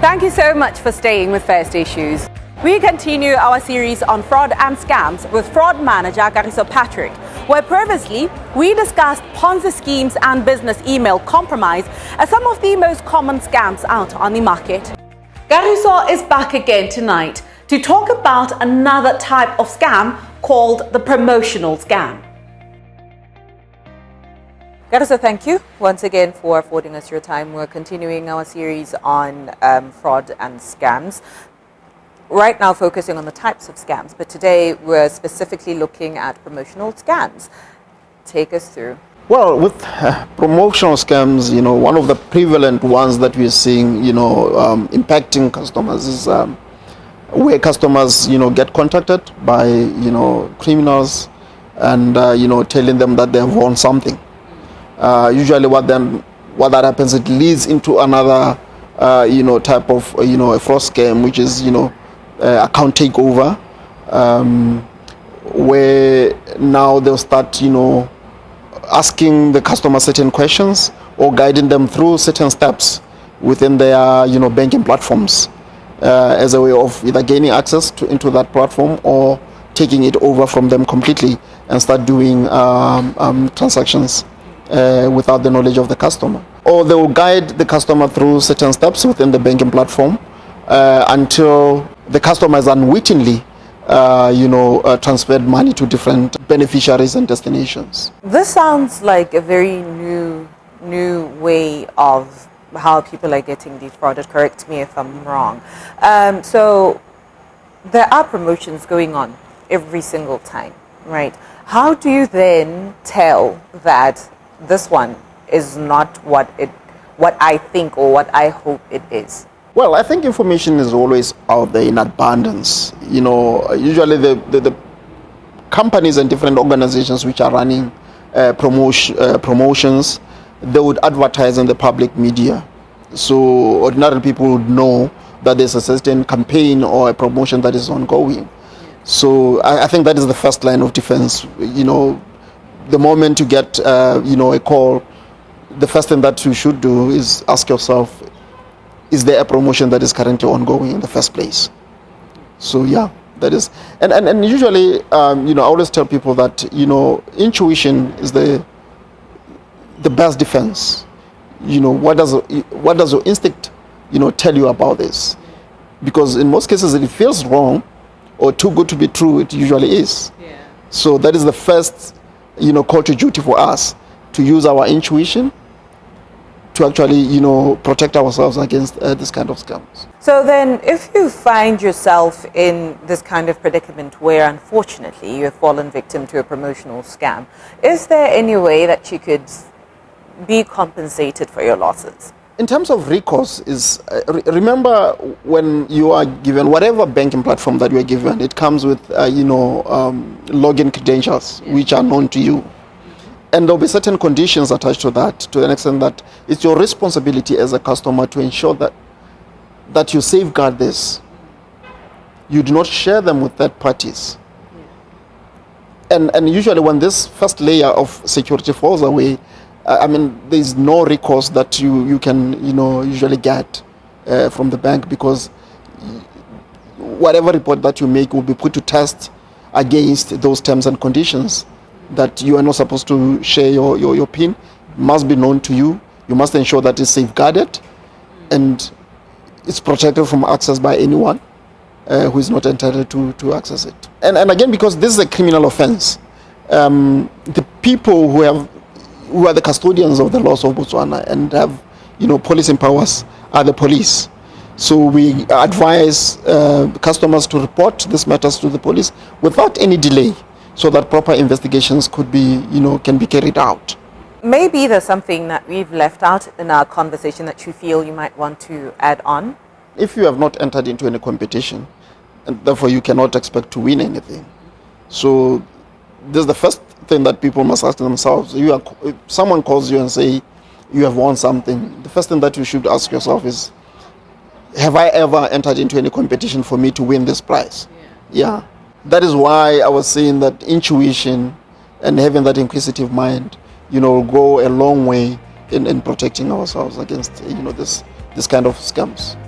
Thank you so much for staying with First Issues. We continue our series on fraud and scams with fraud manager Kagiso Patrick, where previously we discussed Ponzi schemes and business email compromise as some of the most common scams out on the market. Kagiso is back again tonight to talk about another type of scam called the promotional scam. Kagiso, thank you once again for affording us your time. We're continuing our series on fraud and scams. Right now focusing on the types of scams, but today we're specifically looking at promotional scams. Take us through. Well, with promotional scams, one of the prevalent ones that we're seeing, impacting customers is where customers, get contacted by, criminals and, telling them that they've won something. Usually what that happens, it leads into another, type of, a fraud scam, which is, account takeover, where now they'll start, asking the customer certain questions or guiding them through certain steps within their, banking platforms, as a way of either gaining access into that platform or taking it over from them completely and start doing transactions without the knowledge of the customer. Or they will guide the customer through certain steps within the banking platform until the customer has unwittingly, transferred money to different beneficiaries and destinations. This sounds like a very new way of how people are getting defrauded. Correct me if I'm wrong. So there are promotions going on every single time, right? How do you then tell that this one is not what I think or what I hope it is? Well, I think information is always out there in abundance. Usually the companies and different organizations which are running promotions, they would advertise in the public media. So ordinary people would know that there's a certain campaign or a promotion that is ongoing. So I think that is the first line of defense. The moment you get, a call, the first thing that you should do is ask yourself, is there a promotion that is currently ongoing in the first place? So yeah, that is, and usually, I always tell people that, intuition is the best defense. What does your instinct, tell you about this? Because in most cases, if it feels wrong or too good to be true, it usually is. Yeah. So that is the first, call to duty for us, to use our intuition to actually, protect ourselves against this kind of scams. So then, if you find yourself in this kind of predicament where, unfortunately, you have fallen victim to a promotional scam, is there any way that you could be compensated for your losses? In terms of recourse, remember when you are given whatever banking platform that you are given, it comes with, login credentials, which are known to you. And there'll be certain conditions attached to that, to an extent that it's your responsibility as a customer to ensure that you safeguard this. You do not share them with third parties. And usually when this first layer of security falls away, there's no recourse that you can, usually get from the bank, because whatever report that you make will be put to test against those terms and conditions. That you are not supposed to share your PIN, must be known to you. You must ensure that it's safeguarded and it's protected from access by anyone who is not entitled to access it. And again, because this is a criminal offense, the people who are the custodians of the laws of Botswana and have, policing powers are the police. So we advise customers to report these matters to the police without any delay, so that proper investigations can be carried out. Maybe there's something that we've left out in our conversation that you feel you might want to add on. If you have not entered into any competition, and therefore you cannot expect to win anything. So this is the first thing that people must ask themselves. If someone calls you and say you have won something, the first thing that you should ask yourself is, have I ever entered into any competition for me to win this prize? Yeah. That is why I was saying that intuition and having that inquisitive mind, go a long way in protecting ourselves against, this kind of scams.